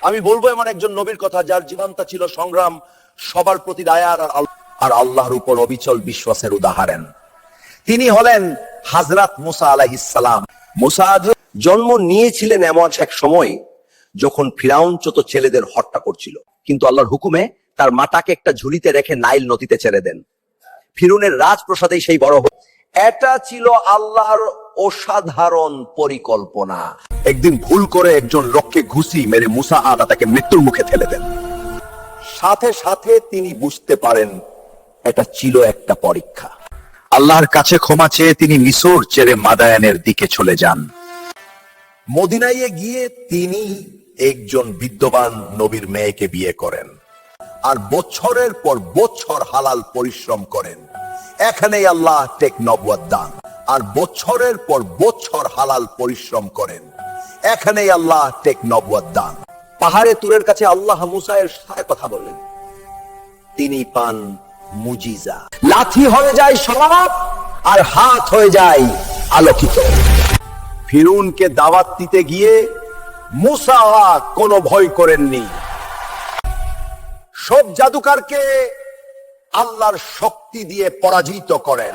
আমি বলবো এমন একজন নবীর কথা যার জীবনটা ছিল সংগ্রাম, সবার প্রতি দয়া আর আল্লাহর উপর অবিচল বিশ্বাসের উদাহরণ। তিনি হলেন হযরত মুসা আলাইহিস সালাম। মুসা জন্ম নিয়েছিলেন এমন এক সময় যখন ফিরাউন ছোট ছেলেদের হত্যা করছিল, কিন্তু আল্লাহর হুকুমে তার মাটাকে একটা ঝুলিতে রেখে নাইল নদীতে ছেড়ে দেন। ফিরৌনের রাজপ্রাসাদেই সেই বড় হল। এটা ছিল আল্লাহর অসাধারণ পরিকল্পনা। একদিন ভুল করে একজন লোককে ঘুষি মেরে মুসা তাকে মৃত্যুর মুখে ঠেলে দেন। সাথে সাথে তিনি বুঝতে পারেন এটা ছিল একটা পরীক্ষা। আল্লাহর কাছে ক্ষমা চেয়ে তিনি মিশর ছেড়ে মাদায়ানের দিকে চলে যান। মদিনায় গিয়ে তিনি একজন বিদ্যমান নবীর মেয়েকে বিয়ে করেন আর বছরের পর বছর হালাল পরিশ্রম করেন। এখানেই আল্লাহ টেক নবুয়ত দান। আর বছরের পর বছর হালাল পরিশ্রম করেন, এখানেই আল্লাহ টেক নবুয়ত দান। পাহাড়ে তুরের কাছে আল্লাহ মুসার সাথে কথা বলেন, তিনি পান মুজিজা। লাঠি হয়ে যায় সাপ আর হাত হয়ে যায় আলোকিত। ফিরৌনকে দাওয়াত দিতে গিয়ে মুসা কোনো ভয় করেননি। সব জাদুকরকে আল্লাহর শক্তি দিয়ে পরাজিত করেন।